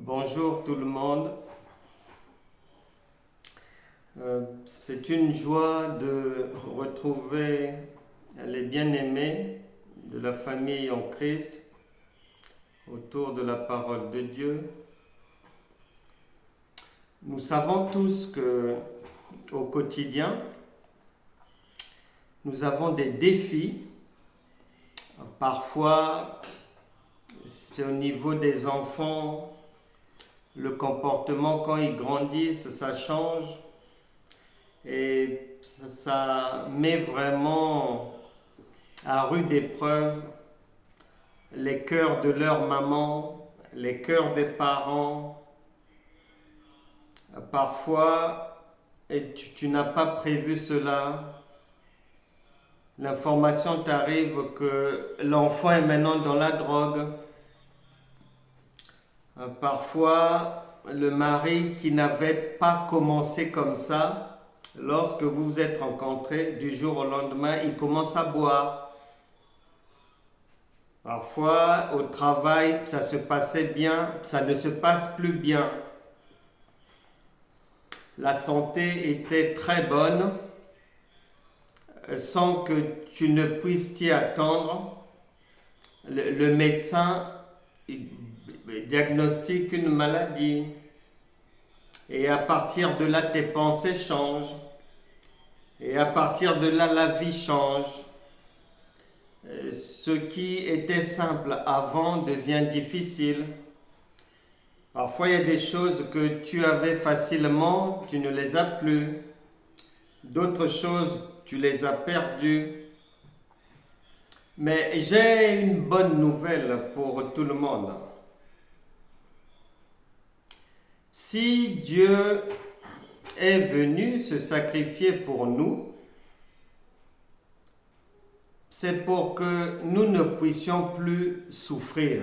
Bonjour tout le monde. C'est une joie de retrouver les bien-aimés de la famille en Christ autour de la parole de Dieu. Nous savons tous que au quotidien, nous avons des défis. Parfois, c'est au niveau des enfants, le comportement quand ils grandissent, ça change et ça met vraiment à rude épreuve les cœurs de leur maman, les cœurs des parents. Parfois, et tu n'as pas prévu cela, l'information t'arrive que l'enfant est maintenant dans la drogue. Parfois, le mari qui n'avait pas commencé comme ça, lorsque vous vous êtes rencontrés, du jour au lendemain, il commence à boire. Parfois, au travail, ça se passait bien, ça ne se passe plus bien. La santé était très bonne, sans que tu ne puisses t'y attendre. Le médecin diagnostique une maladie et à partir de là tes pensées changent et à partir de là la vie change. Ce qui était simple avant devient difficile. Parfois il y a des choses que tu avais facilement, tu ne les as plus. D'autres choses, tu les as perdues. Mais j'ai une bonne nouvelle pour tout le monde. Si Dieu est venu se sacrifier pour nous, c'est pour que nous ne puissions plus souffrir.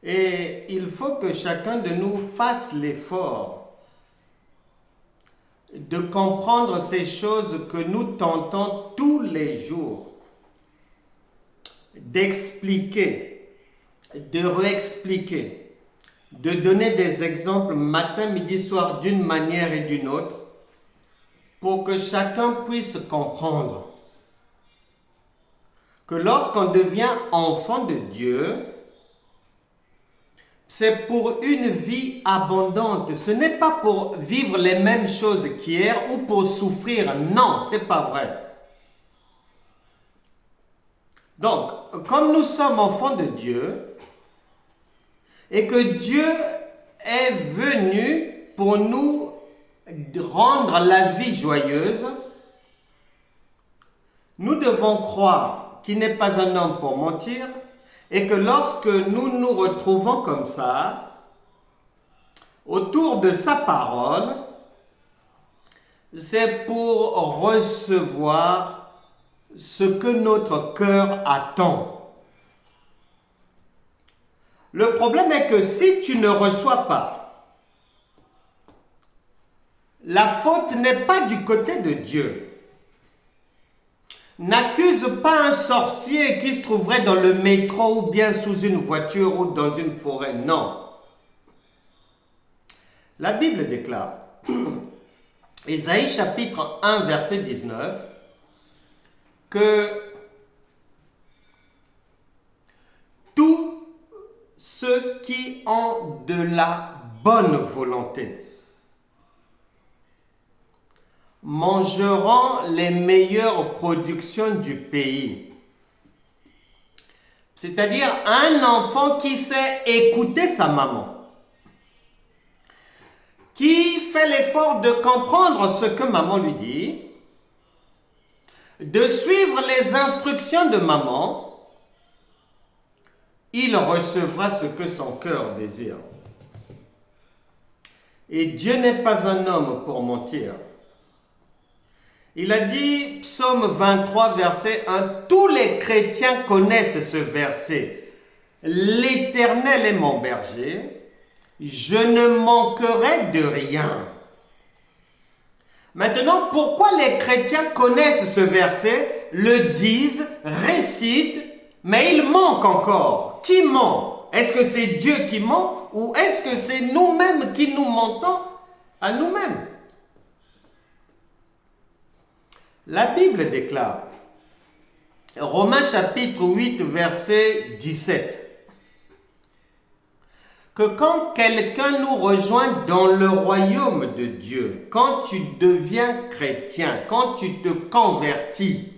Et il faut que chacun de nous fasse l'effort de comprendre ces choses que nous tentons tous les jours, d'expliquer, de réexpliquer, de donner des exemples matin, midi, soir d'une manière et d'une autre pour que chacun puisse comprendre que lorsqu'on devient enfant de Dieu, c'est pour une vie abondante. Ce n'est pas pour vivre les mêmes choses qu'hier ou pour souffrir. Non, ce n'est pas vrai. Donc, comme nous sommes enfants de Dieu, et que Dieu est venu pour nous rendre la vie joyeuse, nous devons croire qu'il n'est pas un homme pour mentir et que lorsque nous nous retrouvons comme ça, autour de sa parole, c'est pour recevoir ce que notre cœur attend. Le problème est que si tu ne reçois pas, la faute n'est pas du côté de Dieu. N'accuse pas un sorcier qui se trouverait dans le métro ou bien sous une voiture ou dans une forêt. Non. La Bible déclare, Ésaïe chapitre 1 verset 19, que tous ceux qui ont de la bonne volonté mangeront les meilleures productions du pays. C'est-à-dire un enfant qui sait écouter sa maman, qui fait l'effort de comprendre ce que maman lui dit, de suivre les instructions de maman, il recevra ce que son cœur désire. Et Dieu n'est pas un homme pour mentir. Il a dit, Psaume 23, verset 1, tous les chrétiens connaissent ce verset. L'Éternel est mon berger, je ne manquerai de rien. Maintenant, pourquoi les chrétiens connaissent ce verset, le disent, récitent, mais ils manquent encore? ment? Qui ment? Est-ce que c'est Dieu qui ment ou est-ce que c'est nous-mêmes qui nous mentons à nous-mêmes? La Bible déclare, Romains chapitre 8, verset 17, que quand quelqu'un nous rejoint dans le royaume de Dieu, quand tu deviens chrétien, quand tu te convertis,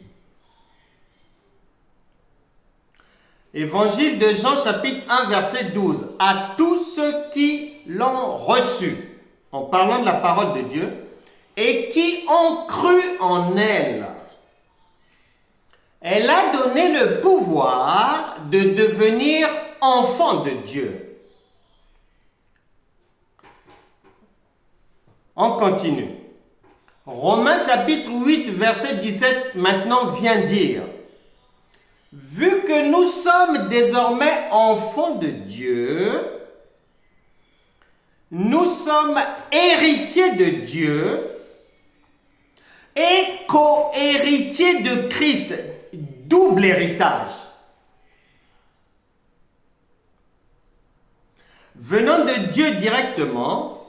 Évangile de Jean chapitre 1 verset 12, à tous ceux qui l'ont reçu, en parlant de la parole de Dieu, et qui ont cru en elle, elle a donné le pouvoir de devenir enfant de Dieu. On continue. Romains chapitre 8 verset 17 maintenant vient dire, vu que nous sommes désormais enfants de Dieu, nous sommes héritiers de Dieu et co-héritiers de Christ, double héritage. Venant de Dieu directement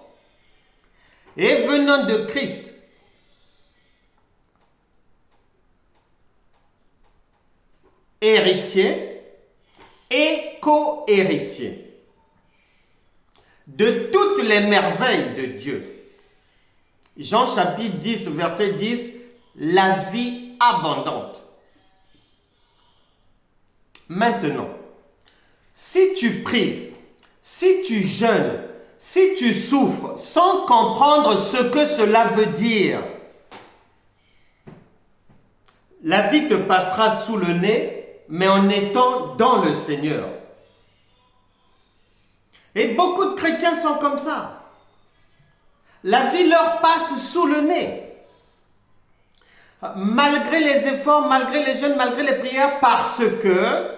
et venant de Christ. Héritier et co-héritier de toutes les merveilles de Dieu. Jean chapitre 10, verset 10, la vie abondante. Maintenant, si tu pries, si tu jeûnes, si tu souffres sans comprendre ce que cela veut dire, la vie te passera sous le nez, mais en étant dans le Seigneur. Et beaucoup de chrétiens sont comme ça. La vie leur passe sous le nez. Malgré les efforts, malgré les jeûnes, malgré les prières, parce que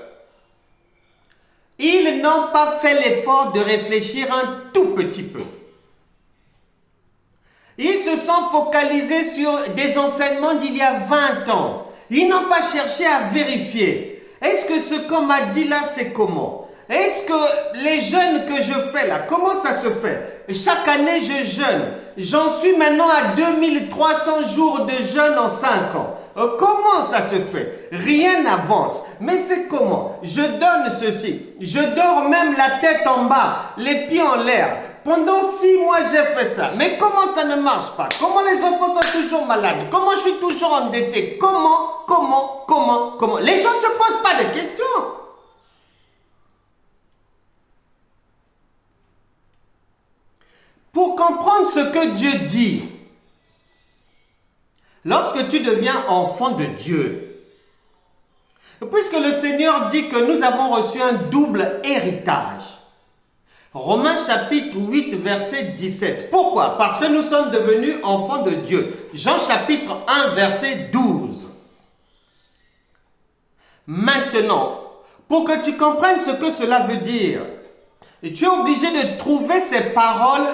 ils n'ont pas fait l'effort de réfléchir un tout petit peu. Ils se sont focalisés sur des enseignements d'il y a 20 ans. Ils n'ont pas cherché à vérifier. Est-ce que ce qu'on m'a dit là, c'est comment? Est-ce que les jeûnes que je fais là, comment ça se fait? Chaque année, je jeûne. J'en suis maintenant à 2300 jours de jeûne en 5 ans. Comment ça se fait? Rien n'avance. Mais c'est comment? Je donne ceci. Je dors même la tête en bas, les pieds en l'air. Pendant 6 mois, j'ai fait ça. Mais comment ça ne marche pas? Comment les enfants sont toujours malades? Comment je suis toujours endetté? Comment? Les gens ne se posent pas de questions. Pour comprendre ce que Dieu dit, lorsque tu deviens enfant de Dieu, puisque le Seigneur dit que nous avons reçu un double héritage, Romains chapitre 8 verset 17. Pourquoi? Parce que nous sommes devenus enfants de Dieu. Jean chapitre 1 verset 12. Maintenant, pour que tu comprennes ce que cela veut dire, tu es obligé de trouver ces paroles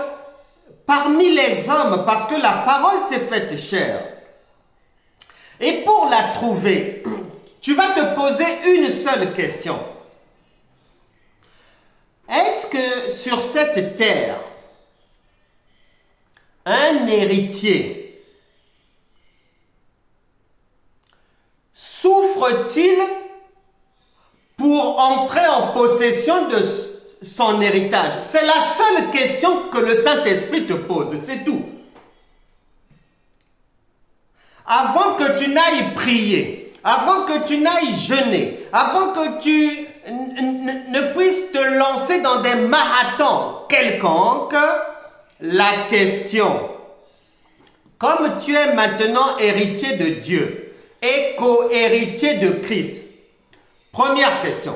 parmi les hommes parce que la parole s'est faite chair. Et pour la trouver, tu vas te poser une seule question. Est-ce que sur cette terre, un héritier souffre-t-il pour entrer en possession de son héritage? C'est la seule question que le Saint-Esprit te pose, c'est tout. Avant que tu n'ailles prier, avant que tu n'ailles jeûner, avant que tu ne puisses te lancer dans des marathons quelconques, la question, comme tu es maintenant héritier de Dieu et co-héritier de Christ, première question,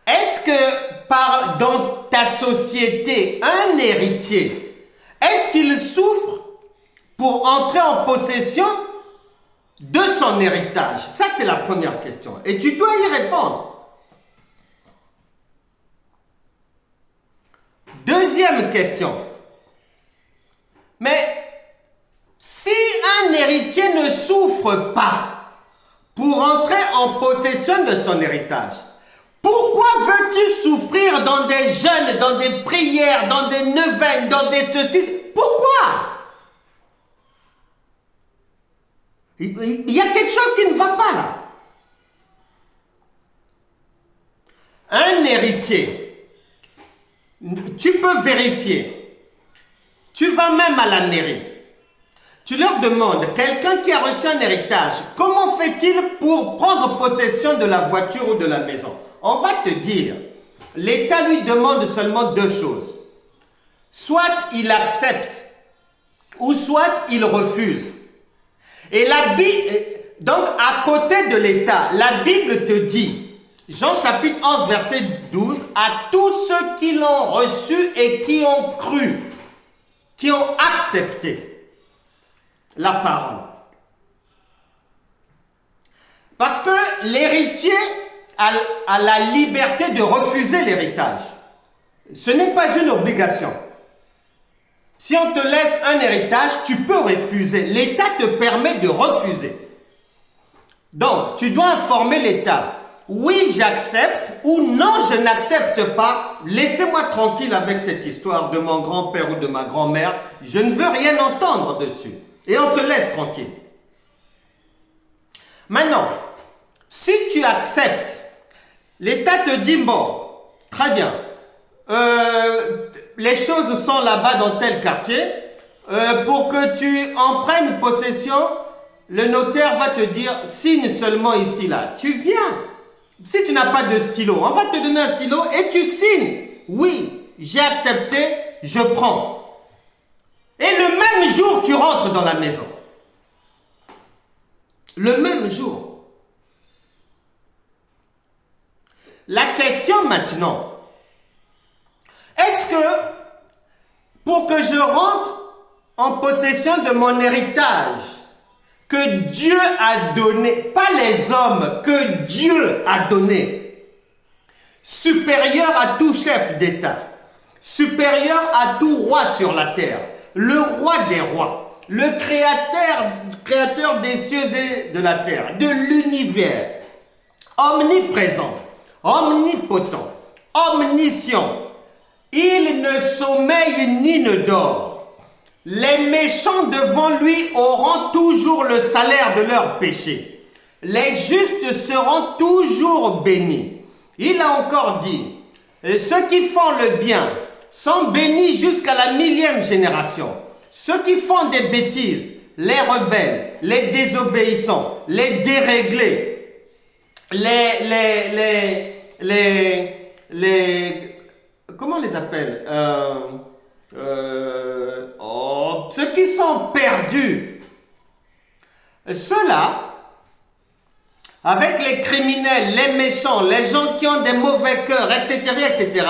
est-ce que dans ta société, un héritier, est-ce qu'il souffre pour entrer en possession de son héritage? Ça, c'est la première question. Et tu dois y répondre. Deuxième question. Mais si un héritier ne souffre pas pour entrer en possession de son héritage, pourquoi veux-tu dans des jeûnes, dans des prières, dans des neuvaines, dans des ceci. Pourquoi? Il y a quelque chose qui ne va pas là. Un héritier, tu peux vérifier. Tu vas même à la mairie. Tu leur demandes, quelqu'un qui a reçu un héritage, comment fait-il pour prendre possession de la voiture ou de la maison? On va te dire, l'État lui demande seulement deux choses. Soit il accepte, ou soit il refuse. Et la Bible, donc à côté de l'État, la Bible te dit, Jean chapitre 11 verset 12, à tous ceux qui l'ont reçu et qui ont cru, qui ont accepté la parole. Parce que l'héritier a la liberté de refuser l'héritage. Ce n'est pas une obligation. Si on te laisse un héritage, tu peux refuser. L'État te permet de refuser. Donc, tu dois informer l'État. Oui, j'accepte ou non, je n'accepte pas. Laissez-moi tranquille avec cette histoire de mon grand-père ou de ma grand-mère. Je ne veux rien entendre dessus. Et on te laisse tranquille. Maintenant, si tu acceptes, l'État te dit, bon, très bien, les choses sont là-bas dans tel quartier, pour que tu en prennes possession, le notaire va te dire, signe seulement ici, là. Tu viens. Si tu n'as pas de stylo, on va te donner un stylo et tu signes. Oui, j'ai accepté, je prends. Et le même jour, tu rentres dans la maison. Le même jour. La question maintenant, est-ce que pour que je rentre en possession de mon héritage que Dieu a donné, pas les hommes, que Dieu a donné, supérieur à tout chef d'État, supérieur à tout roi sur la terre, le roi des rois, le créateur des cieux et de la terre, de l'univers, omniprésent, omnipotent, omniscient, il ne sommeille ni ne dort. Les méchants devant lui auront toujours le salaire de leur péché. Les justes seront toujours bénis. Il a encore dit, ceux qui font le bien sont bénis jusqu'à la 1000e génération. Ceux qui font des bêtises, les rebelles, les désobéissants, les déréglés, comment on les appelle? Ceux qui sont perdus, ceux-là, avec les criminels, les méchants, les gens qui ont des mauvais cœurs, etc., etc.,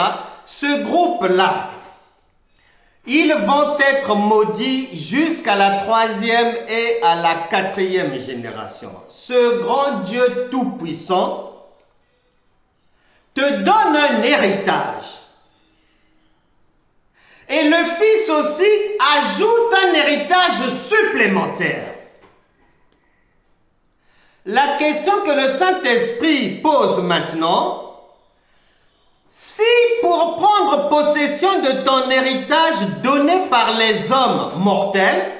ce groupe-là, ils vont être maudits jusqu'à la 3e et à la 4e génération. Ce grand Dieu tout-puissant te donne un héritage. Et le Fils aussi ajoute un héritage supplémentaire. La question que le Saint-Esprit pose maintenant, si pour prendre possession de ton héritage donné par les hommes mortels,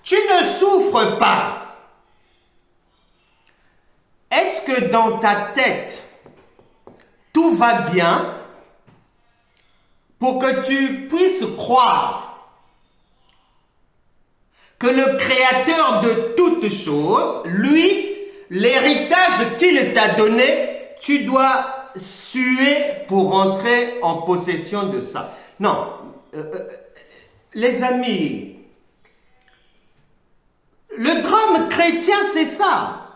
tu ne souffres pas, est-ce que dans ta tête, tout va bien pour que tu puisses croire que le Créateur de toutes choses, lui, l'héritage qu'il t'a donné, tu dois suer pour entrer en possession de ça? Non, les amis, le drame chrétien, c'est ça.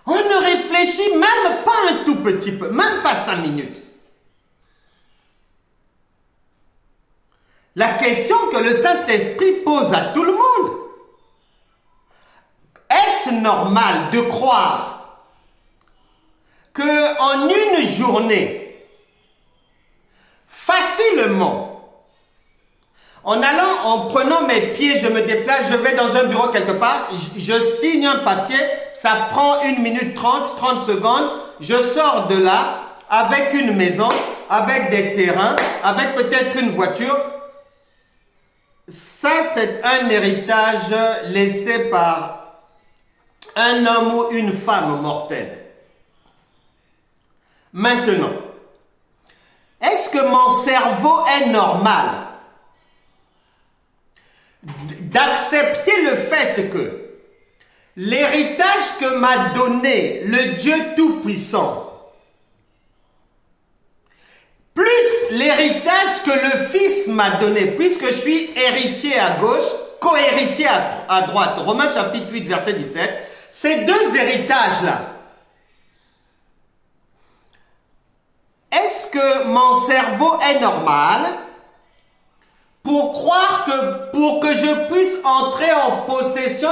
On ne réfléchit même pas un tout petit peu, même pas 5 minutes. La question que le Saint-Esprit pose à tout le monde, est-ce normal de croire qu'en une journée, facilement, en prenant mes pieds, je me déplace, je vais dans un bureau quelque part, je signe un papier, ça prend 1 minute 30 secondes, je sors de là, avec une maison, avec des terrains, avec peut-être une voiture. Ça, c'est un héritage laissé par un homme ou une femme mortelle. Maintenant, est-ce que mon cerveau est normal d'accepter le fait que l'héritage que m'a donné le Dieu Tout-Puissant, plus l'héritage que le Fils m'a donné, puisque je suis héritier à gauche, co-héritier à droite, Romains chapitre 8, verset 17, ces deux héritages-là, est-ce que mon cerveau est normal pour croire que pour que je puisse entrer en possession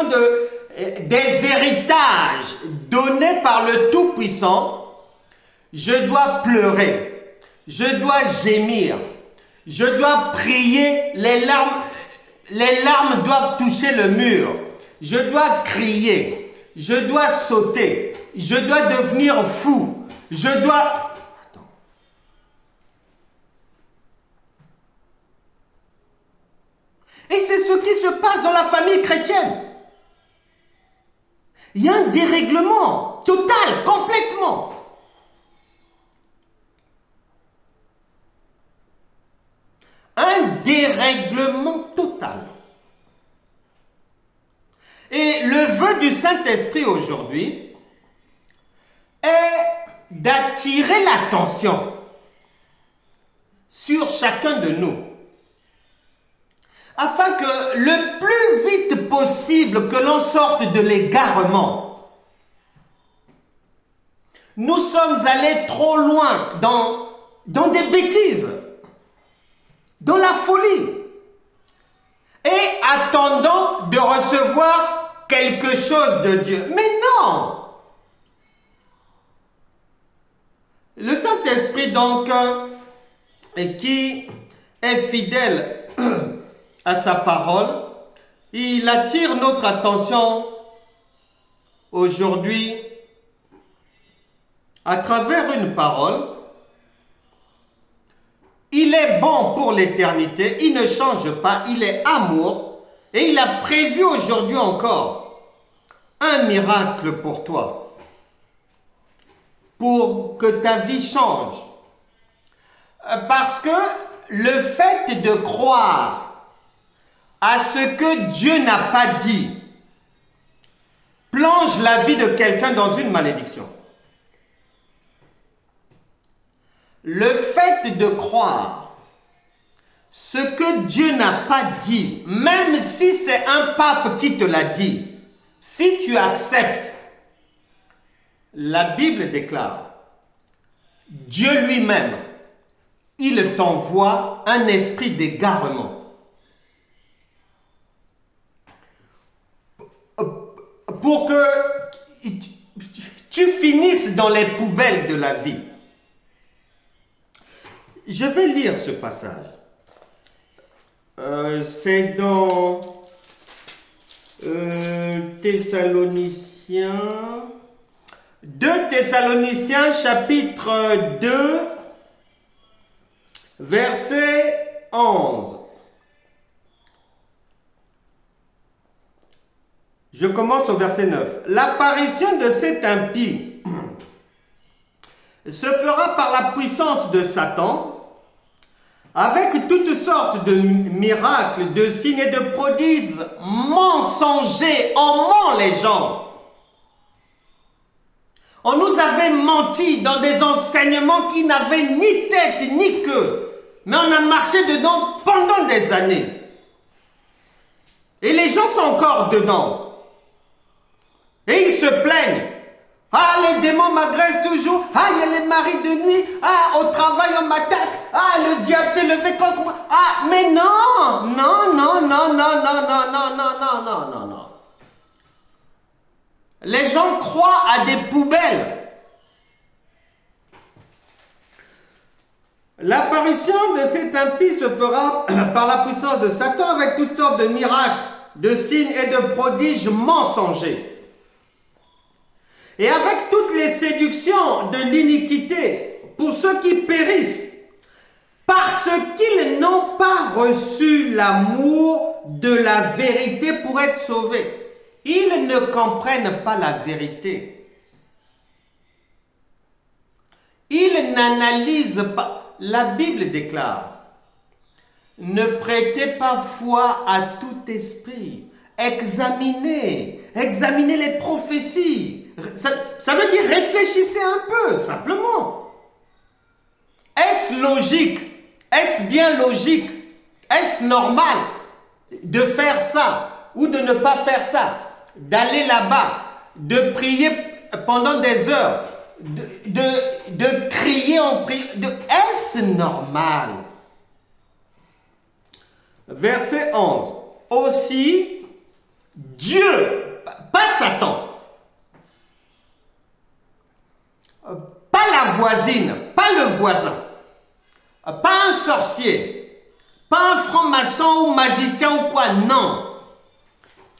des héritages donnés par le Tout-Puissant, je dois pleurer, je dois gémir, je dois prier, les larmes doivent toucher le mur, je dois crier, je dois sauter, je dois devenir fou, je dois... Et c'est ce qui se passe dans la famille chrétienne. Il y a un dérèglement total, complètement. Un dérèglement total. Et le vœu du Saint-Esprit aujourd'hui est d'attirer l'attention sur chacun de nous, afin que le plus vite possible que l'on sorte de l'égarement. Nous sommes allés trop loin dans des bêtises, dans la folie, et attendant de recevoir quelque chose de Dieu. Mais non! Le Saint-Esprit donc, qui est fidèle à sa parole, il attire notre attention aujourd'hui à travers une parole. Il est bon pour l'éternité, il ne change pas, il est amour et il a prévu aujourd'hui encore un miracle pour toi, pour que ta vie change. Parce que le fait de croire à ce que Dieu n'a pas dit plonge la vie de quelqu'un dans une malédiction. Le fait de croire ce que Dieu n'a pas dit, même si c'est un pape qui te l'a dit, si tu acceptes, la Bible déclare, Dieu lui-même, il t'envoie un esprit d'égarement. Pour que tu finisses dans les poubelles de la vie. Je vais lire ce passage. C'est dans Thessaloniciens, 2 Thessaloniciens chapitre 2, verset 11. Je commence au verset 9. L'apparition de cet impie se fera par la puissance de Satan, avec toutes sortes de miracles, de signes et de prodiges mensongers. On ment les gens. On nous avait menti dans des enseignements qui n'avaient ni tête ni queue, mais on a marché dedans pendant des années. Et les gens sont encore dedans. Et ils se plaignent. Ah, les démons m'agressent toujours. Ah, il y a les maris de nuit. Ah, au travail, on m'attaque. Ah, le diable s'est levé contre moi. Ah, mais non, non, non, non, non, non, non, non, non, non, non, non, non. Les gens croient à des poubelles. L'apparition de cet impie se fera par la puissance de Satan avec toutes sortes de miracles, de signes et de prodiges mensongers. Et avec toutes les séductions de l'iniquité pour ceux qui périssent, parce qu'ils n'ont pas reçu l'amour de la vérité pour être sauvés. Ils ne comprennent pas la vérité. Ils n'analysent pas. La Bible déclare, ne prêtez pas foi à tout esprit. Examinez les prophéties. Ça veut dire réfléchissez un peu, simplement. Est-ce logique? Est-ce bien logique? Est-ce normal de faire ça ou de ne pas faire ça? D'aller là-bas, de prier pendant des heures, de crier en prière. Est-ce normal? Verset 11. Aussi, Dieu, pas Satan, pas la voisine, pas le voisin, pas un sorcier, pas un franc-maçon ou magicien ou quoi, non.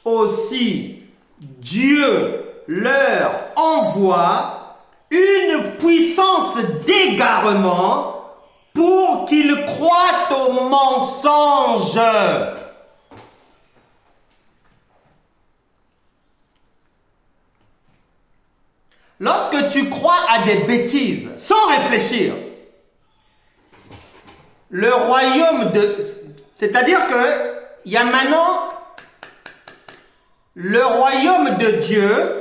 Aussi, Dieu leur envoie une puissance d'égarement pour qu'ils croient au mensonge. Lorsque tu crois à des bêtises sans réfléchir, le royaume de... C'est-à-dire que il y a maintenant le royaume de Dieu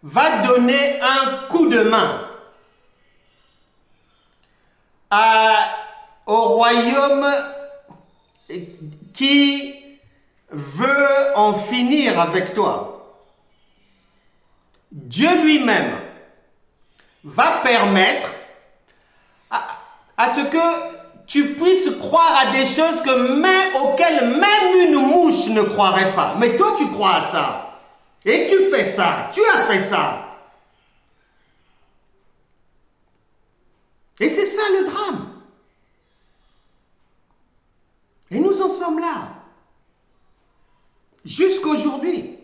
va donner un coup de main au royaume qui veut en finir avec toi. Dieu lui-même va permettre à ce que tu puisses croire à des choses auxquelles même une mouche ne croirait pas. Mais toi, tu crois à ça. Et tu fais ça. Tu as fait ça. Et c'est ça le drame. Et nous en sommes là. Jusqu'aujourd'hui.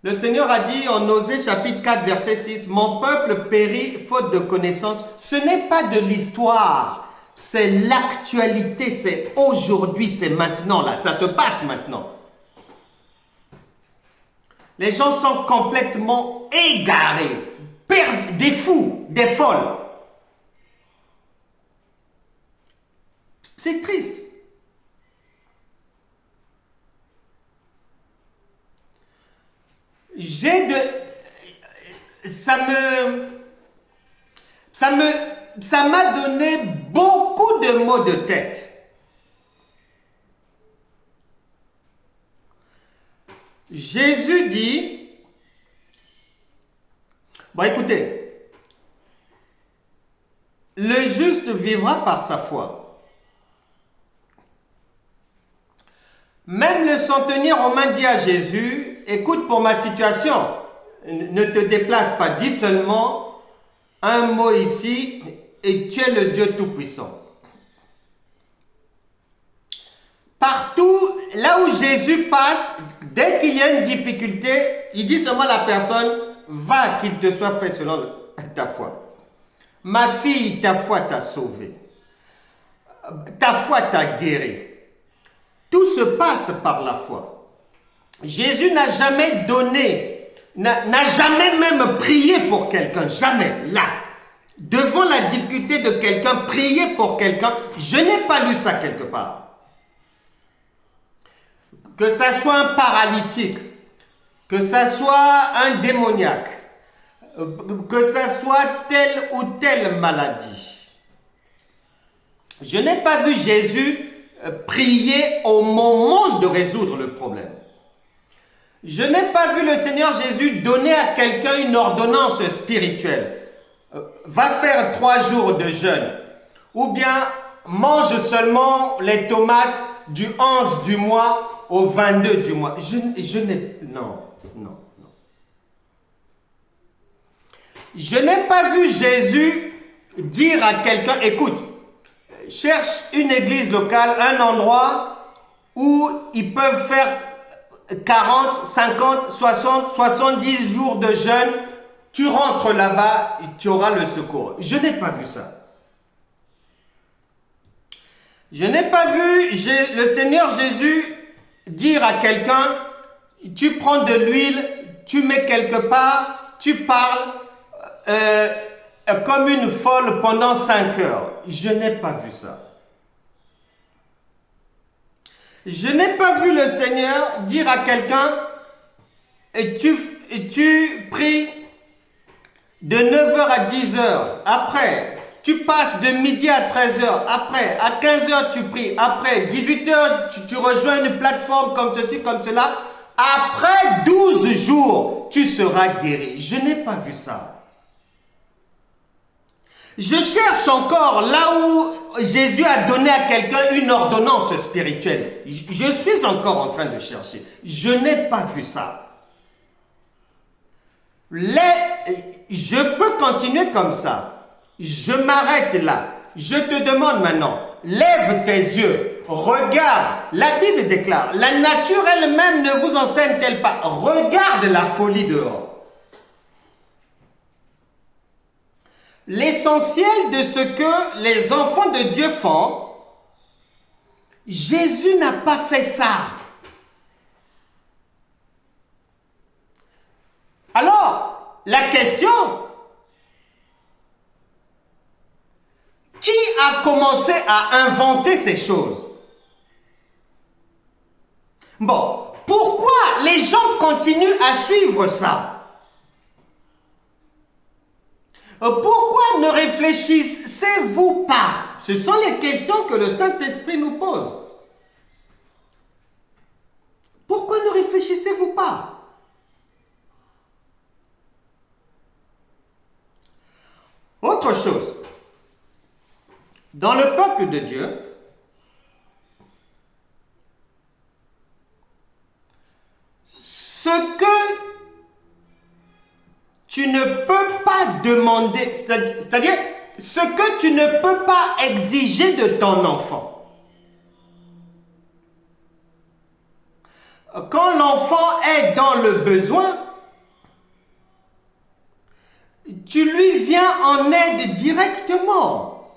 Le Seigneur a dit en Osée chapitre 4 verset 6, « Mon peuple périt faute de connaissance. » Ce n'est pas de l'histoire, c'est l'actualité, c'est aujourd'hui, c'est maintenant, là, ça se passe maintenant. Les gens sont complètement égarés, des fous, des folles. C'est triste. Ça m'a donné beaucoup de maux de tête. Jésus dit, bon écoutez, le juste vivra par sa foi. Même le centenier romain dit à Jésus, écoute, pour ma situation, ne te déplace pas, dis seulement un mot ici et tu es le Dieu Tout-Puissant. Partout, là où Jésus passe, dès qu'il y a une difficulté, il dit seulement à la personne, va qu'il te soit fait selon ta foi. Ma fille, ta foi t'a sauvé. Ta foi t'a guéri. Tout se passe par la foi. Jésus n'a jamais donné, n'a jamais même prié pour quelqu'un, jamais, là. Devant la difficulté de quelqu'un, prier pour quelqu'un, je n'ai pas lu ça quelque part. Que ça soit un paralytique, que ça soit un démoniaque, que ça soit telle ou telle maladie. Je n'ai pas vu Jésus prier au moment de résoudre le problème. Je n'ai pas vu le Seigneur Jésus donner à quelqu'un une ordonnance spirituelle. Va faire 3 jours de jeûne. Ou bien mange seulement les tomates du 11 du mois au 22 du mois. Non. Je n'ai pas vu Jésus dire à quelqu'un, écoute, cherche une église locale, un endroit où ils peuvent faire 40, 50, 60, 70 jours de jeûne tu rentres là-bas, tu auras le secours. Je n'ai pas vu ça. Je n'ai pas vu le Seigneur Jésus dire à quelqu'un, tu prends de l'huile, tu mets quelque part, tu parles comme une folle pendant 5 heures. Je n'ai pas vu ça. Je n'ai pas vu le Seigneur dire à quelqu'un, tu pries de 9 heures à 10 heures. Après, tu passes de midi à 13 heures. Après, à 15 heures, tu pries. Après, 18 heures, tu rejoins une plateforme comme ceci, comme cela. Après 12 jours, tu seras guéri. Je n'ai pas vu ça. Je cherche encore là où Jésus a donné à quelqu'un une ordonnance spirituelle. Je suis encore en train de chercher. Je n'ai pas vu ça. Je peux continuer comme ça. Je m'arrête là. Je te demande maintenant, lève tes yeux, regarde. La Bible déclare, la nature elle-même ne vous enseigne-t-elle pas? Regarde la folie dehors. L'essentiel de ce que les enfants de Dieu font, Jésus n'a pas fait ça. Alors, la question, qui a commencé à inventer ces choses? Bon, pourquoi les gens continuent à suivre ça? Pourquoi ne réfléchissez-vous pas? Ce sont les questions que le Saint-Esprit nous pose. Pourquoi ne réfléchissez-vous pas? Autre chose, dans le peuple de Dieu, ce que tu ne peux pas demander, c'est-à-dire ce que tu ne peux pas exiger de ton enfant. Quand l'enfant est dans le besoin, tu lui viens en aide directement.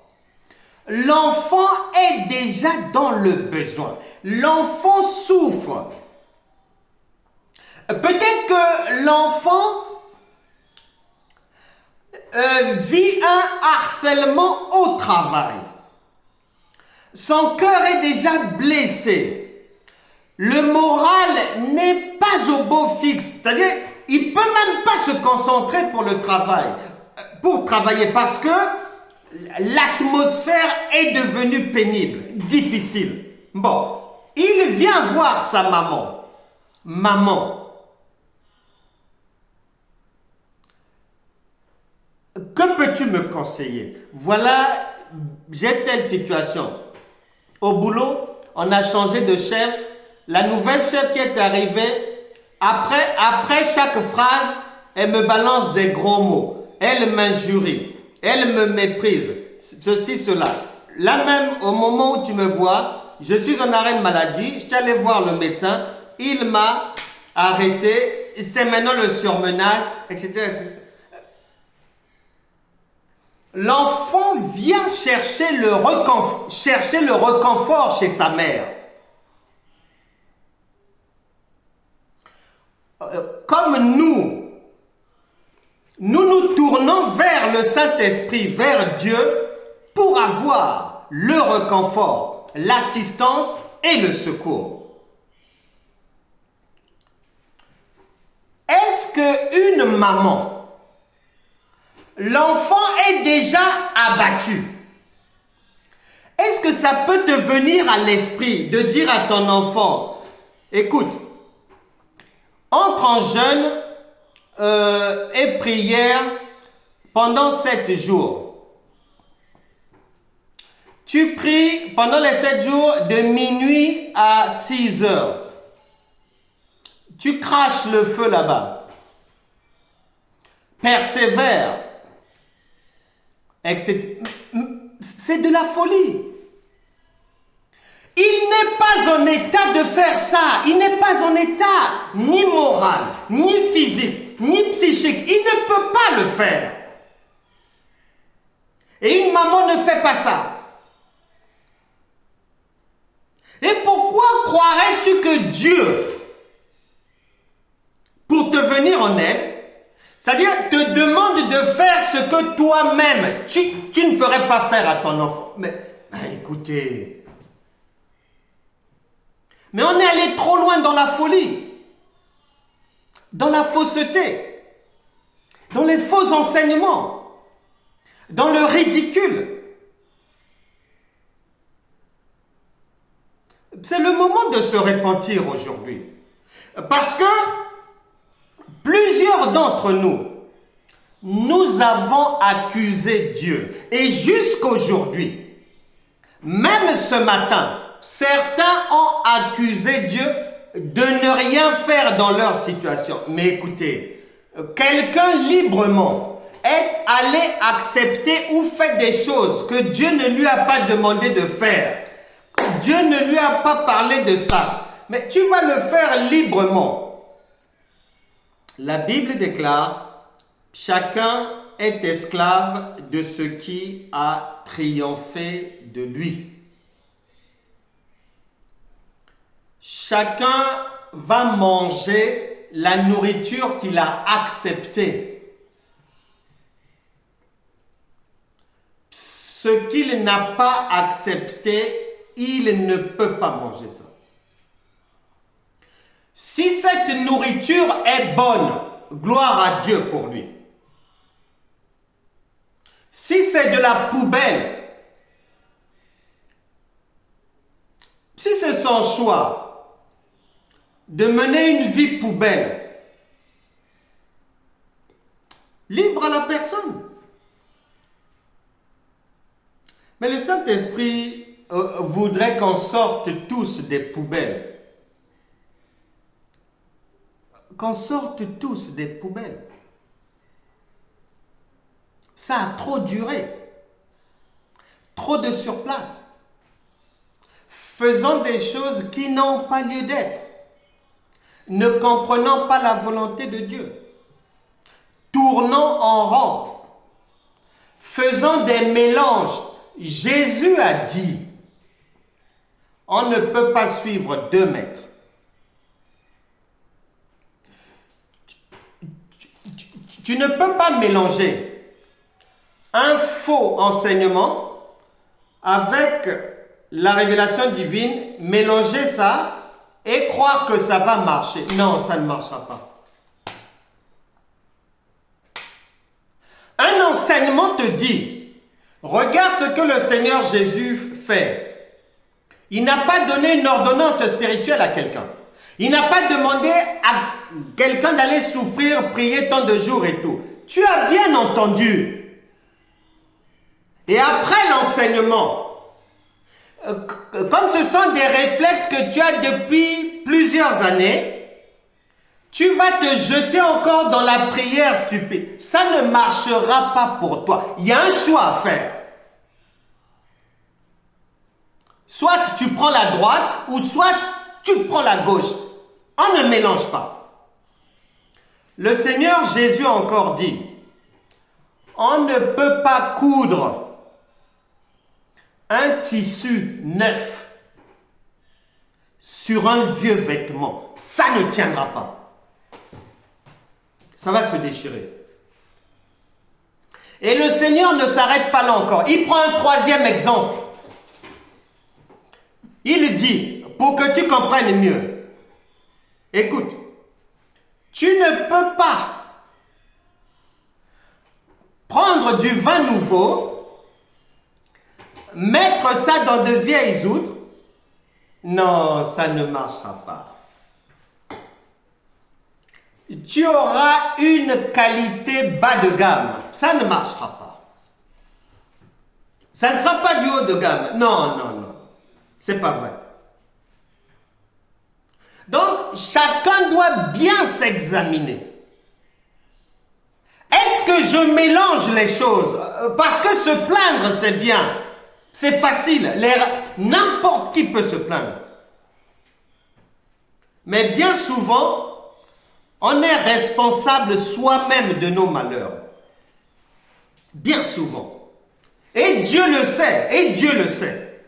L'enfant est déjà dans le besoin. L'enfant souffre. Peut-être que l'enfant vit un harcèlement au travail. Son cœur est déjà blessé. Le moral n'est pas au beau fixe. C'est-à-dire, il ne peut même pas se concentrer pour travailler parce que l'atmosphère est devenue pénible, difficile. Bon, il vient voir sa maman. Maman, que peux-tu me conseiller? Voilà, j'ai telle situation. Au boulot, on a changé de chef. La nouvelle chef qui est arrivée, après chaque phrase, elle me balance des gros mots. Elle m'injurie. Elle me méprise. Ceci, cela. Là même, au moment où tu me vois, je suis en arrêt de maladie. Je suis allé voir le médecin. Il m'a arrêté. C'est maintenant le surmenage, etc. L'enfant vient chercher le réconfort chez sa mère. Comme nous tournons vers le Saint-Esprit, vers Dieu, pour avoir le réconfort, l'assistance et le secours. Est-ce qu'une maman, l'enfant est déjà abattu, est-ce que ça peut te venir à l'esprit de dire à ton enfant, écoute, entre en jeûne et prière pendant 7 jours. Tu pries pendant les 7 jours de minuit à 6 heures. Tu craches le feu là-bas. Persévère. Etc. C'est de la folie. Il n'est pas en état de faire ça. Il n'est pas en état ni moral, ni physique. ni psychique. Il ne peut pas le faire. Et une maman ne fait pas ça. Et pourquoi croirais-tu que Dieu, pour te venir en aide, c'est-à-dire te demande de faire ce que toi-même, tu ne ferais pas faire à ton enfant? Mais écoutez, mais on est allé trop loin dans la folie, dans la fausseté, dans les faux enseignements, dans le ridicule. C'est le moment de se repentir aujourd'hui. Parce que plusieurs d'entre nous, nous avons accusé Dieu. Et jusqu'aujourd'hui, même ce matin, certains ont accusé Dieu de ne rien faire dans leur situation. Mais écoutez, quelqu'un librement est allé accepter ou fait des choses que Dieu ne lui a pas demandé de faire. Dieu ne lui a pas parlé de ça. Mais tu vas le faire librement. La Bible déclare, chacun est esclave de ce qui a triomphé de lui. Chacun va manger la nourriture qu'il a acceptée. Ce qu'il n'a pas accepté, il ne peut pas manger ça. Si cette nourriture est bonne, gloire à Dieu pour lui. Si c'est de la poubelle, si c'est son choix de mener une vie poubelle, libre à la personne. Mais le Saint-Esprit voudrait qu'on sorte tous des poubelles. Qu'on sorte tous des poubelles. Ça a trop duré. Trop de surplace. Faisons des choses qui n'ont pas lieu d'être. Ne comprenant pas la volonté de Dieu. Tournons en rond. Faisons des mélanges. Jésus a dit, on ne peut pas suivre 2 maîtres. Tu ne peux pas mélanger un faux enseignement avec la révélation divine, mélanger ça et croire que ça va marcher. Non, ça ne marchera pas. Un enseignement te dit, regarde ce que le Seigneur Jésus fait. Il n'a pas donné une ordonnance spirituelle à quelqu'un. Il n'a pas demandé à quelqu'un d'aller souffrir, prier tant de jours et tout. Tu as bien entendu. Et après l'enseignement, comme ce sont des réflexes que tu as depuis plusieurs années, tu vas te jeter encore dans la prière stupide. Ça ne marchera pas pour toi. Il y a un choix à faire. Soit tu prends la droite ou soit tu prends la gauche. On ne mélange pas. Le Seigneur Jésus a encore dit, on ne peut pas coudre un tissu neuf sur un vieux vêtement. Ça ne tiendra pas. Ça va se déchirer. Et le Seigneur ne s'arrête pas là encore. Il prend un 3e exemple. Il dit, pour que tu comprennes mieux, écoute, tu ne peux pas prendre du vin nouveau, mettre ça dans de vieilles outres. Non, ça ne marchera pas. Tu auras une qualité bas de gamme. Ça ne marchera pas. Ça ne sera pas du haut de gamme. Non, non, non. C'est pas vrai. Donc, chacun doit bien s'examiner. Est-ce que je mélange les choses? Parce que se plaindre, c'est bien. C'est facile. N'importe qui peut se plaindre. Mais bien souvent, On est responsable soi-même de nos malheurs. Bien souvent. Et Dieu le sait. Et Dieu le sait.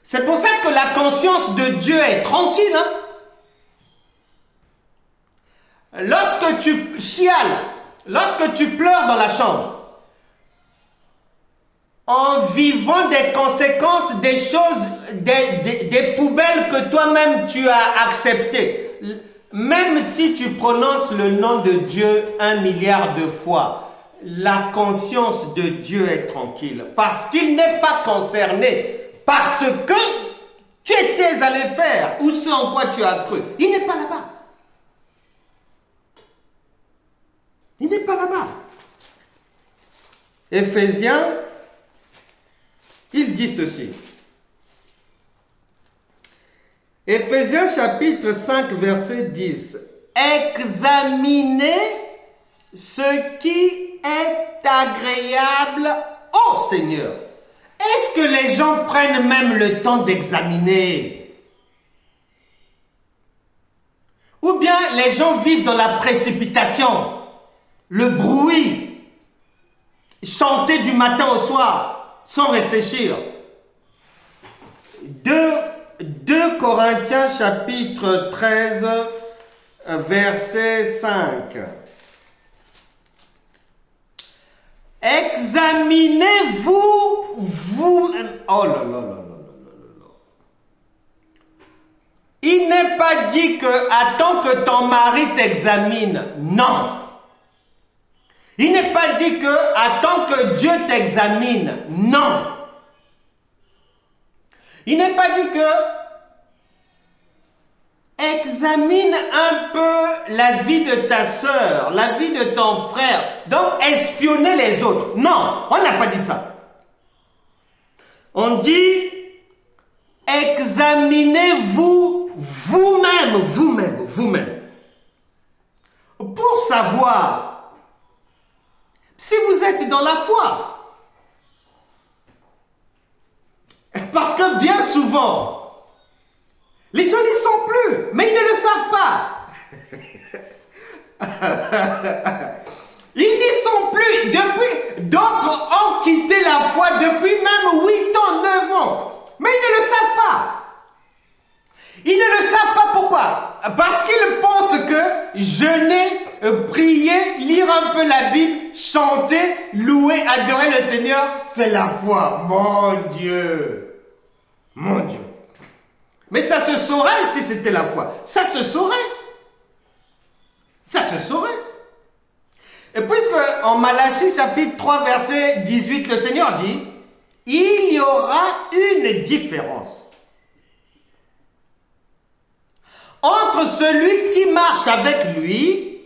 C'est pour ça que la conscience de Dieu est tranquille. Lorsque tu chiales, lorsque tu pleures dans la chambre, en vivant des conséquences, des choses, des poubelles que toi-même tu as acceptées. Même si tu prononces le nom de Dieu 1 milliard de fois, la conscience de Dieu est tranquille. Parce qu'il n'est pas concerné par ce que tu étais allé faire ou ce en quoi tu as cru. Il n'est pas là-bas. Il n'est pas là-bas. Éphésiens, il dit ceci. Éphésiens chapitre 5 verset 10. Examinez ce qui est agréable au Seigneur. Est-ce que les gens prennent même le temps d'examiner? Ou bien les gens vivent dans la précipitation, le bruit, chanter du matin au soir sans réfléchir. 2 Corinthiens chapitre 13 verset 5. Examinez-vous vous-même. Oh là là là là là. Il n'est pas dit que attends que ton mari t'examine. Non. Il n'est pas dit que attends que Dieu t'examine. Non. Il n'est pas dit que examine un peu la vie de ta sœur, la vie de ton frère. Donc espionner les autres. Non, on n'a pas dit ça. On dit examinez-vous vous-même. Pour savoir si vous êtes dans la foi. Parce que bien souvent, les gens n'y sont plus, mais ils ne le savent pas. Ils n'y sont plus. D'autres ont quitté la foi depuis même 8 ans, 9 ans. Mais ils ne le savent pas. Ils ne le savent pas pourquoi. Parce qu'ils pensent que jeûner, prier, lire un peu la Bible, chanter, louer, adorer le Seigneur, c'est la foi. Mon Dieu. Mon Dieu. Mais ça se saurait si c'était la foi. Ça se saurait. Ça se saurait. Et puisque en Malachie chapitre 3 verset 18, le Seigneur dit, il y aura une différence entre celui qui marche avec lui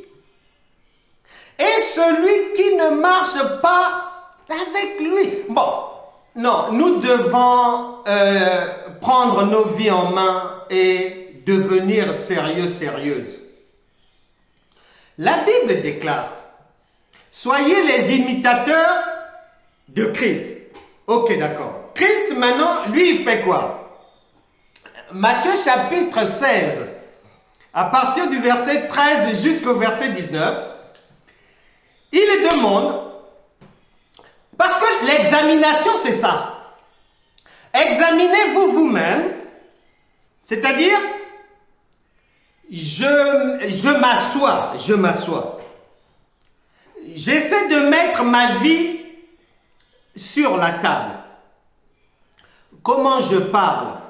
et celui qui ne marche pas avec lui. Bon, non, nous devons prendre nos vies en main et devenir sérieuses. La Bible déclare, soyez les imitateurs de Christ. Ok, d'accord. Christ, maintenant, lui, il fait quoi? Matthieu chapitre 16, à partir du verset 13 jusqu'au verset 19, il demande, parce que l'examination, c'est ça. Examinez-vous vous-même, c'est-à-dire, je m'assois. J'essaie de mettre ma vie sur la table. Comment je parle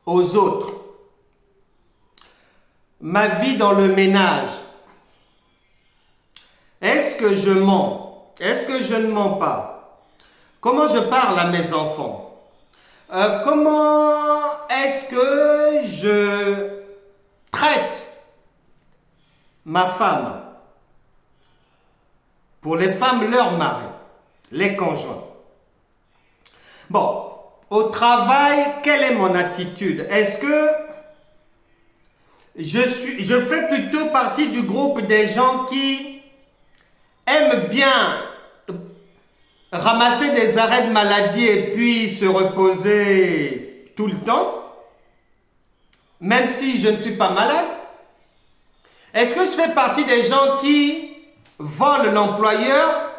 aux autres? Ma vie dans le ménage. Est-ce que je mens? Est-ce que je ne mens pas? Comment je parle à mes enfants? Comment est-ce que je traite ma femme? Pour les femmes, leur mari, les conjoints. Bon, au travail, quelle est mon attitude? Est-ce que je fais plutôt partie du groupe des gens qui aiment bien ramasser des arrêts de maladie et puis se reposer tout le temps? même si je ne suis pas malade? Est-ce que je fais partie des gens qui volent l'employeur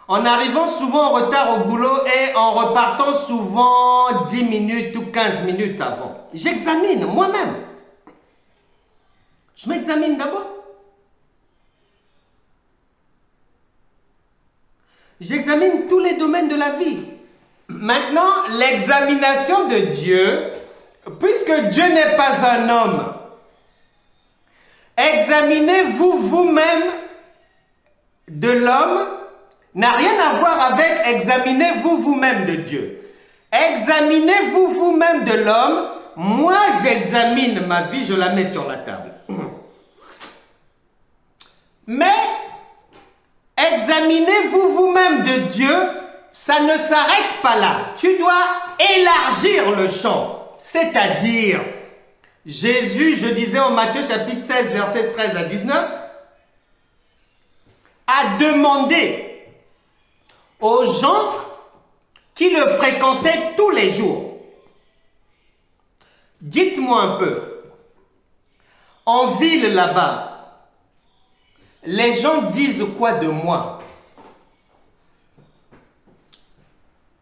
en arrivant souvent en retard au boulot et en repartant souvent 10 minutes ou 15 minutes avant? J'examine moi-même. Je m'examine d'abord. J'examine tous les domaines de la vie. Maintenant, l'examination de Dieu, puisque Dieu n'est pas un homme, examinez-vous vous-même de l'homme, n'a rien à voir avec examinez-vous vous-même de Dieu. Examinez-vous vous-même de l'homme. Moi, j'examine ma vie, je la mets sur la table. Mais examinez-vous vous-même de Dieu, ça ne s'arrête pas là. Tu dois élargir le champ. C'est-à-dire, Jésus, je disais en Matthieu chapitre 16, versets 13 à 19, a demandé aux gens qui le fréquentaient tous les jours. Dites-moi un peu, en ville là-bas, les gens disent quoi de moi?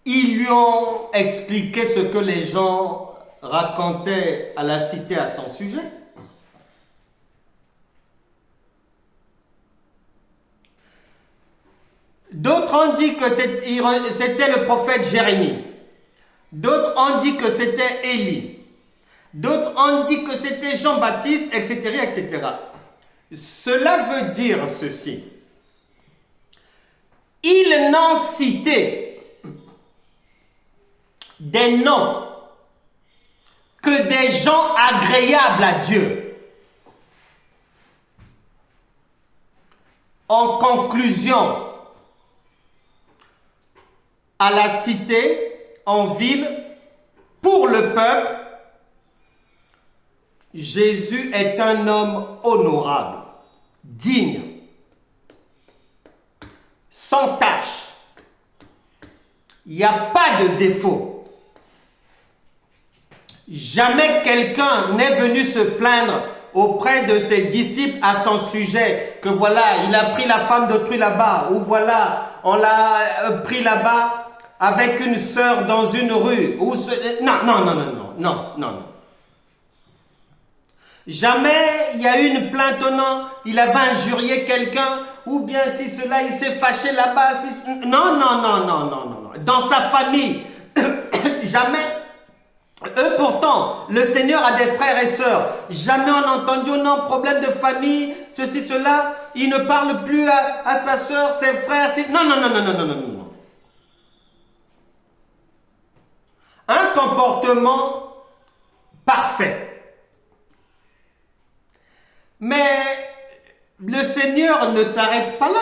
Ils lui ont expliqué ce que les gens racontaient à la cité à son sujet. D'autres ont dit que c'était le prophète Jérémie. D'autres ont dit que c'était Élie. D'autres ont dit que c'était Jean-Baptiste, etc., etc. Cela veut dire ceci. Ils n'ont cité des noms que des gens agréables à Dieu. En conclusion, à la cité, en ville, pour le peuple, Jésus est un homme honorable, digne, sans tache. Il n'y a pas de défaut. Jamais quelqu'un n'est venu se plaindre auprès de ses disciples à son sujet, que voilà, il a pris la femme d'autrui là-bas, ou voilà, on l'a pris là-bas avec une sœur dans une rue. Ou non, non, non, non, non, non, non, non. Jamais il y a eu une plainte au nom, il avait injurié quelqu'un, ou bien si cela, il s'est fâché là-bas. Non, non, non, non, non, non. Dans sa famille, jamais. Eux pourtant, le Seigneur a des frères et sœurs. Jamais on a entendu, non, problème de famille, ceci, cela. Il ne parle plus à sa sœur, ses frères. Non, non, non, non, non, non, non, non. Un comportement parfait. Mais le Seigneur ne s'arrête pas là.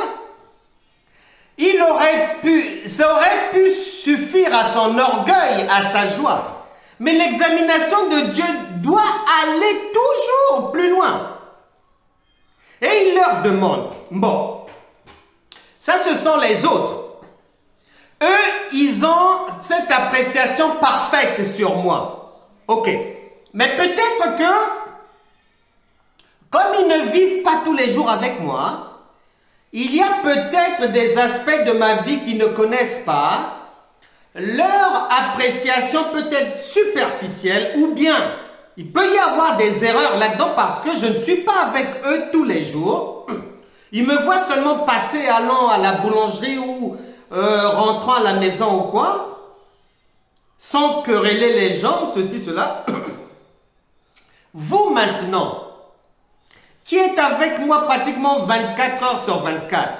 Ça aurait pu suffire à son orgueil, à sa joie. Mais l'examination de Dieu doit aller toujours plus loin. Et il leur demande, bon, ça ce sont les autres. Eux, ils ont cette appréciation parfaite sur moi. Ok. Mais peut-être que, comme ils ne vivent pas tous les jours avec moi, il y a peut-être des aspects de ma vie qu'ils ne connaissent pas. Leur appréciation peut être superficielle ou bien il peut y avoir des erreurs là-dedans parce que je ne suis pas avec eux tous les jours. Ils me voient seulement passer allant à la boulangerie ou rentrant à la maison ou quoi, sans quereller les gens, ceci, cela. Vous maintenant, qui êtes avec moi pratiquement 24 heures sur 24,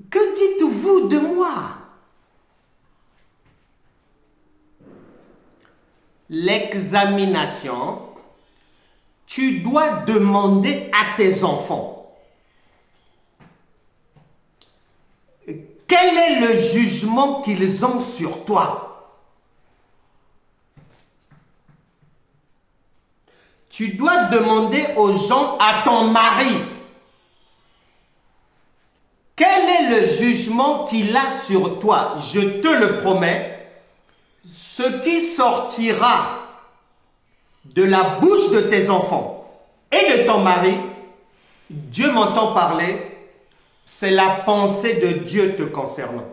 que dites-vous de moi? L'examination, tu dois demander à tes enfants. Quel est le jugement qu'ils ont sur toi? Tu dois demander aux gens, à ton mari, quel est le jugement qu'il a sur toi? Je te le promets, ce qui sortira de la bouche de tes enfants et de ton mari, Dieu m'entend parler, c'est la pensée de Dieu te concernant.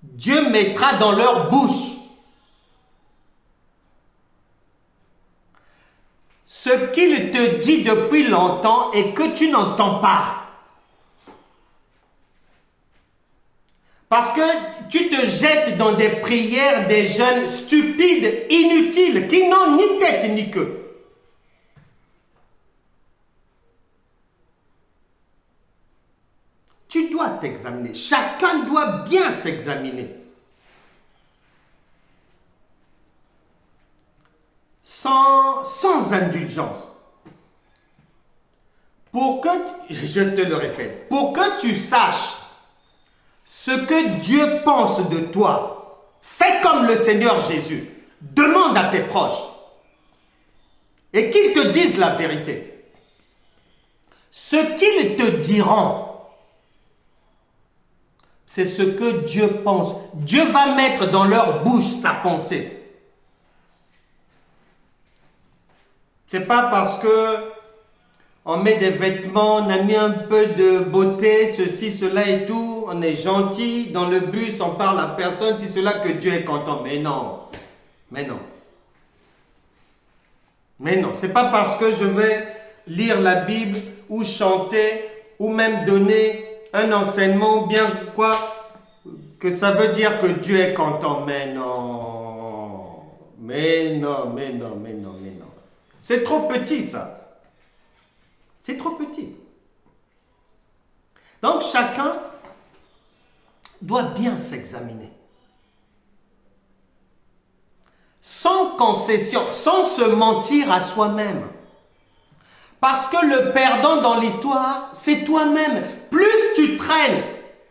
Dieu mettra dans leur bouche ce qu'il te dit depuis longtemps et que tu n'entends pas. Parce que tu te jettes dans des prières des jeunes stupides, inutiles, qui n'ont ni tête ni queue. Tu dois t'examiner. Chacun doit bien s'examiner. Sans indulgence. Pour que, je te le répète, pour que tu saches ce que Dieu pense de toi, fais comme le Seigneur Jésus. Demande à tes proches et qu'ils te disent la vérité. Ce qu'ils te diront, c'est ce que Dieu pense. Dieu va mettre dans leur bouche sa pensée. C'est pas parce que on met des vêtements, on a mis un peu de beauté, ceci, cela et tout, on est gentil, dans le bus, on parle à personne, c'est cela que Dieu est content. Mais non, mais non. Mais non, c'est pas parce que je vais lire la Bible ou chanter ou même donner un enseignement ou bien quoi que ça veut dire que Dieu est content. Mais non, mais non, mais non, mais non, mais non. C'est trop petit ça. C'est trop petit. Donc chacun doit bien s'examiner. Sans concession, sans se mentir à soi-même. Parce que le perdant dans l'histoire, c'est toi-même. Plus tu traînes,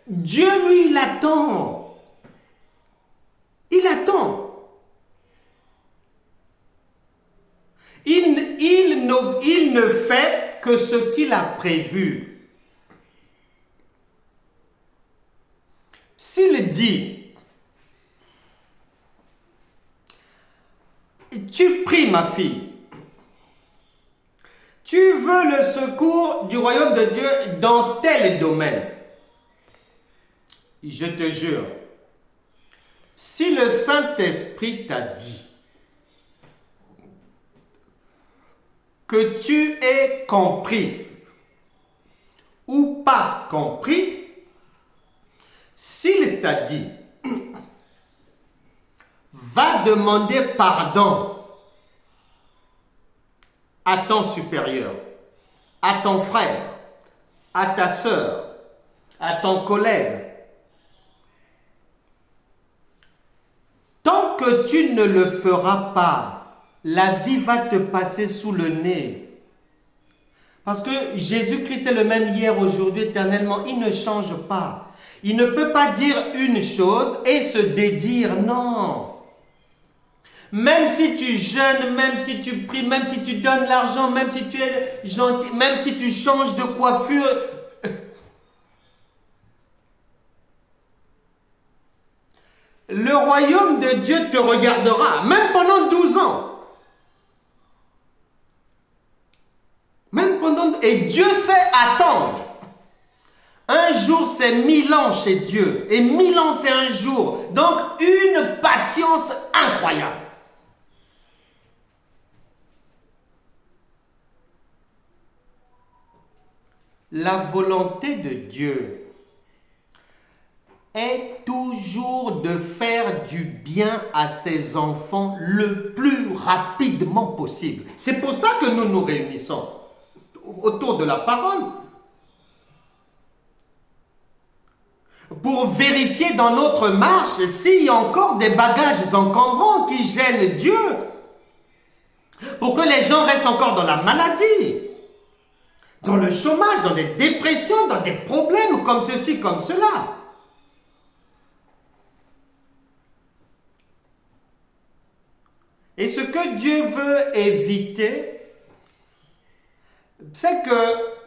Dieu lui, il attend. Il attend. Il ne fait que ce qu'il a prévu. S'il dit, tu pries ma fille, tu veux le secours du royaume de Dieu dans tel domaine, je te jure, si le Saint-Esprit t'a dit que tu aies compris ou pas compris, s'il t'a dit, va demander pardon à ton supérieur, à ton frère, à ta sœur, à ton collègue. Tant que tu ne le feras pas, la vie va te passer sous le nez. Parce que Jésus-Christ est le même hier, aujourd'hui, éternellement. Il ne change pas. Il ne peut pas dire une chose et se dédire. Non. Même si tu jeûnes, même si tu pries, même si tu donnes l'argent, même si tu es gentil, même si tu changes de coiffure, le royaume de Dieu te regardera, même pendant 12 ans. Même pendant... Et Dieu sait attendre. Un jour, c'est 1000 ans chez Dieu. Et 1000 ans, c'est un jour. Donc, une patience incroyable. La volonté de Dieu est toujours de faire du bien à ses enfants le plus rapidement possible. C'est pour ça que nous nous réunissons autour de la parole. Pour vérifier dans notre marche s'il y a encore des bagages encombrants qui gênent Dieu. Pour que les gens restent encore dans la maladie, dans le chômage, dans des dépressions, dans des problèmes comme ceci, comme cela. Et ce que Dieu veut éviter, c'est que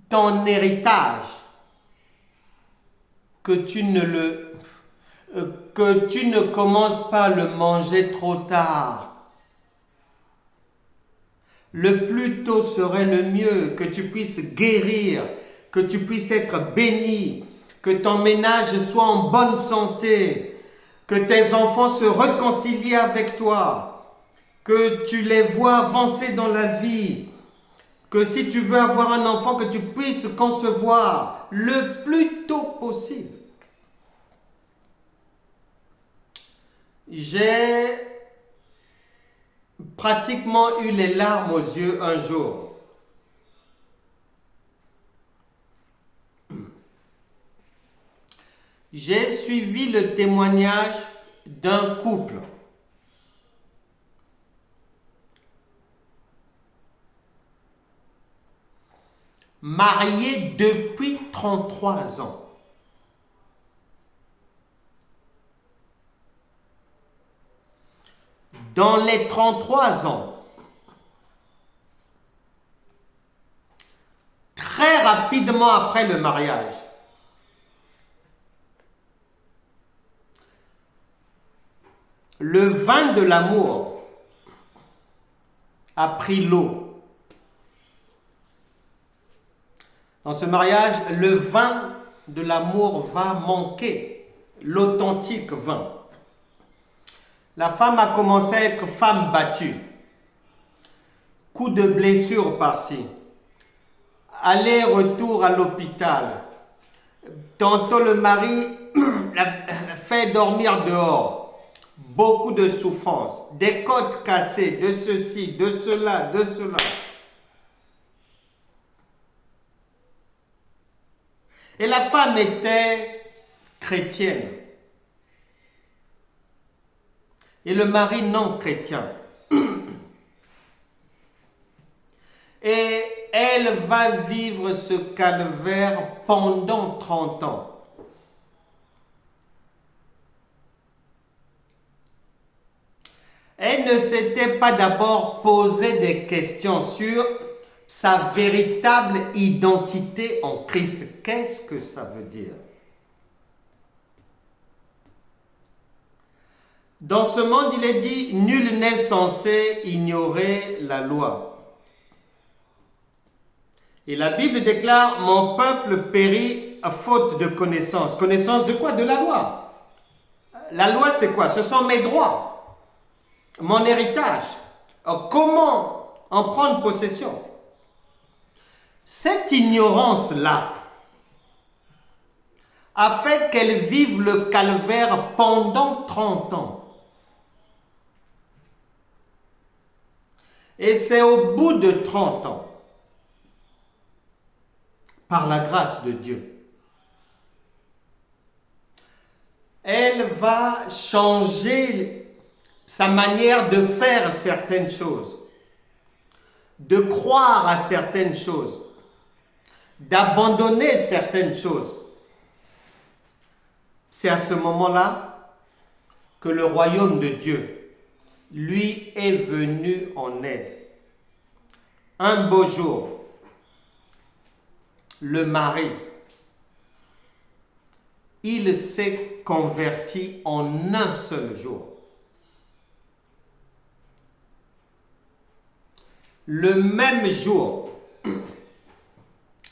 ton héritage que tu ne commences pas à le manger trop tard. Le plus tôt serait le mieux, que tu puisses guérir, que tu puisses être béni, que ton ménage soit en bonne santé, que tes enfants se réconcilient avec toi, que tu les vois avancer dans la vie, que si tu veux avoir un enfant, que tu puisses concevoir le plus tôt possible. J'ai pratiquement eu les larmes aux yeux un jour. J'ai suivi le témoignage d'un couple. Marié depuis 33 ans. Dans les 33 ans, très rapidement après le mariage, le vin de l'amour a pris l'eau. Dans ce mariage, le vin de l'amour va manquer, l'authentique vin. La femme a commencé à être femme battue. Coup de blessure par-ci. Aller-retour à l'hôpital. Tantôt le mari la fait dormir dehors. Beaucoup de souffrance. Des côtes cassées, de ceci, de cela, de cela. Et la femme était chrétienne. Et le mari non chrétien. Et elle va vivre ce calvaire pendant 30 ans. Elle ne s'était pas d'abord posé des questions sur sa véritable identité en Christ. Qu'est-ce que ça veut dire? Dans ce monde, il est dit, nul n'est censé ignorer la loi. Et la Bible déclare, mon peuple périt à faute de connaissance. Connaissance de quoi? De la loi. La loi, c'est quoi? Ce sont mes droits, mon héritage. Alors, comment en prendre possession? Cette ignorance-là a fait qu'elle vive le calvaire pendant 30 ans. Et c'est au bout de 30 ans, par la grâce de Dieu, elle va changer sa manière de faire certaines choses, de croire à certaines choses, d'abandonner certaines choses. C'est à ce moment-là que le royaume de Dieu lui est venu en aide. Un beau jour, le mari, il s'est converti en un seul jour. Le même jour,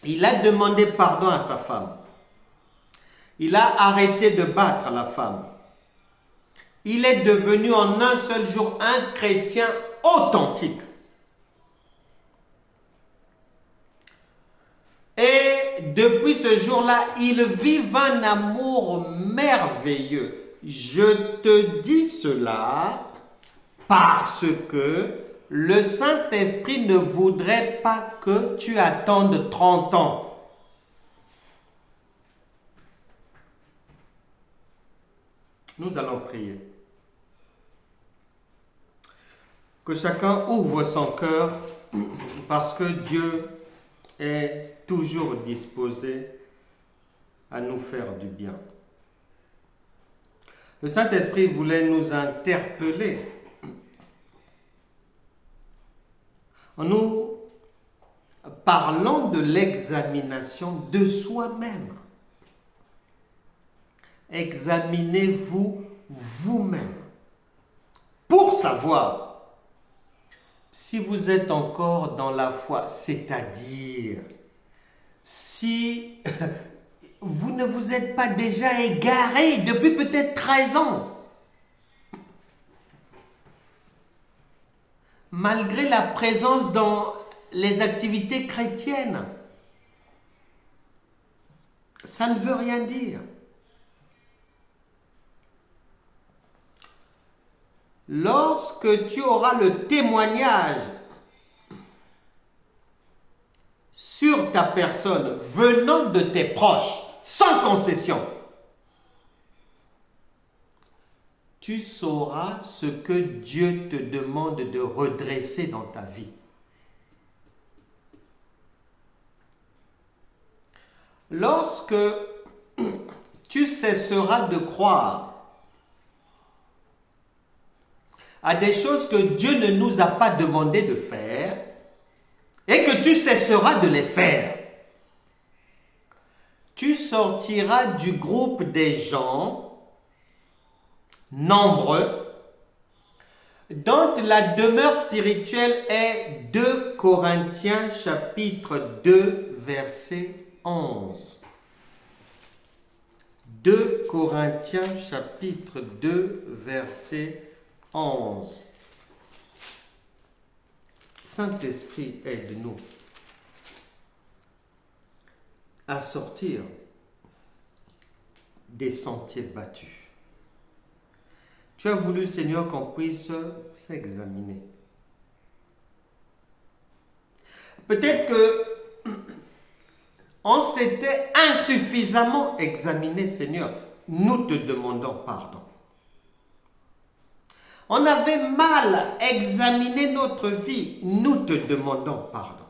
il a demandé pardon à sa femme. Il a arrêté de battre la femme. Il est devenu en un seul jour un chrétien authentique. Et depuis ce jour-là, il vit un amour merveilleux. Je te dis cela parce que le Saint-Esprit ne voudrait pas que tu attendes 30 ans. Nous allons prier. Que chacun ouvre son cœur parce que Dieu est toujours disposé à nous faire du bien. Le Saint-Esprit voulait nous interpeller en nous parlant de l'examination de soi-même. Examinez-vous vous-même pour savoir si vous êtes encore dans la foi, c'est-à-dire si vous ne vous êtes pas déjà égaré depuis peut-être 13 ans. Malgré la présence dans les activités chrétiennes. Ça ne veut rien dire. Lorsque tu auras le témoignage sur ta personne venant de tes proches, sans concession, tu sauras ce que Dieu te demande de redresser dans ta vie. Lorsque tu cesseras de croire à des choses que Dieu ne nous a pas demandé de faire et que tu cesseras de les faire, tu sortiras du groupe des gens nombreux dont la demeure spirituelle est 2 Corinthiens chapitre 2 verset 11. 2 Corinthiens chapitre 2 verset 11. Saint-Esprit, aide-nous à sortir des sentiers battus. Tu as voulu, Seigneur, qu'on puisse s'examiner. Peut-être que on s'était insuffisamment examiné, Seigneur. Nous te demandons pardon. On avait mal examiné notre vie. Nous te demandons pardon.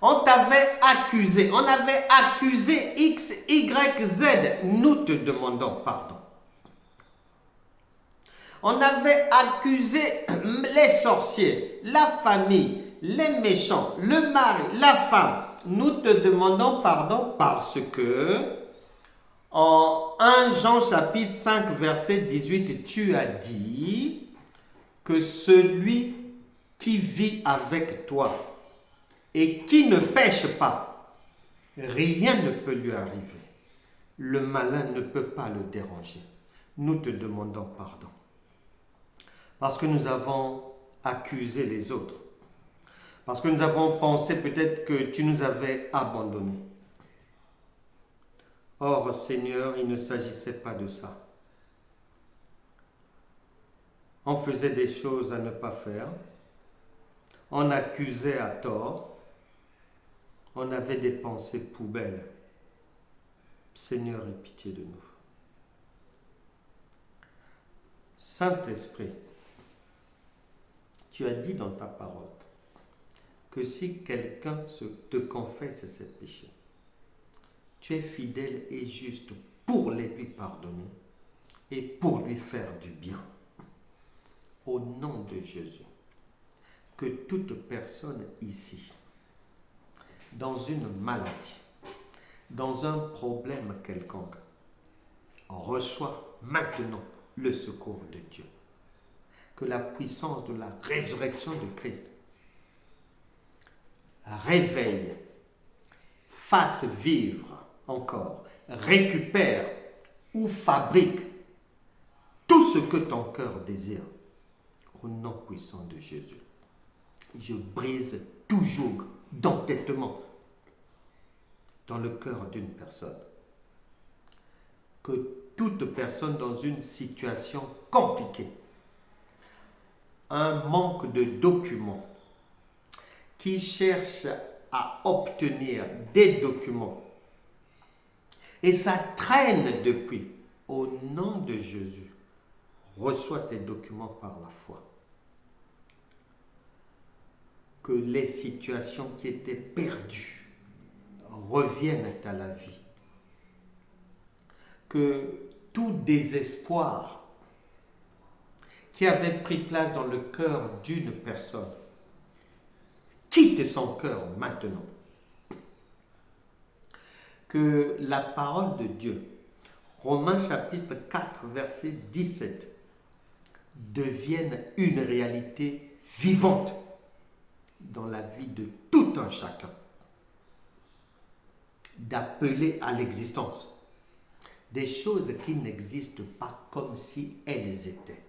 On t'avait accusé. On avait accusé X, Y, Z. Nous te demandons pardon. On avait accusé les sorciers, la famille, les méchants, le mari, la femme. Nous te demandons pardon parce que en 1 Jean chapitre 5 verset 18, tu as dit que celui qui vit avec toi et qui ne pêche pas, rien ne peut lui arriver. Le malin ne peut pas le déranger. Nous te demandons pardon. Parce que nous avons accusé les autres. Parce que nous avons pensé peut-être que tu nous avais abandonnés. Or, Seigneur, il ne s'agissait pas de ça. On faisait des choses à ne pas faire. On accusait à tort. On avait des pensées poubelles. Seigneur, aie pitié de nous. Saint-Esprit, tu as dit dans ta parole que si quelqu'un te confesse ses péchés, tu es fidèle et juste pour les lui pardonner et pour lui faire du bien. Au nom de Jésus, que toute personne ici, dans une maladie, dans un problème quelconque, reçoit maintenant le secours de Dieu. Que la puissance de la résurrection de Christ réveille, fasse vivre encore, récupère ou fabrique tout ce que ton cœur désire. Au nom puissant de Jésus, je brise tout joug d'entêtement dans le cœur d'une personne. Que toute personne dans une situation compliquée, un manque de documents, qui cherche à obtenir des documents, et ça traîne depuis, au nom de Jésus, reçois tes documents par la foi. Que les situations qui étaient perdues reviennent à la vie. Que tout désespoir qui avait pris place dans le cœur d'une personne quitte son cœur maintenant. Que la parole de Dieu Romains chapitre 4, verset 17, devienne une réalité vivante dans la vie de tout un chacun. D'appeler à l'existence des choses qui n'existent pas comme si elles étaient.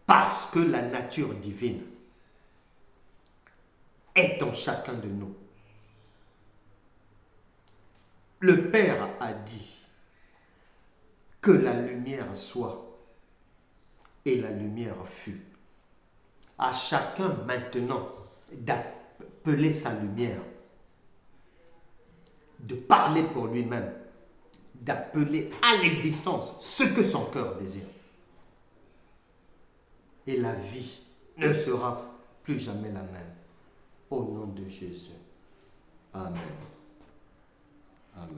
Parce que la nature divine est en chacun de nous. Le Père a dit que la lumière soit, et la lumière fut. À chacun maintenant d'appeler sa lumière, de parler pour lui-même, d'appeler à l'existence ce que son cœur désire. Et la vie ne sera plus jamais la même. Au nom de Jésus. Amen. Amen.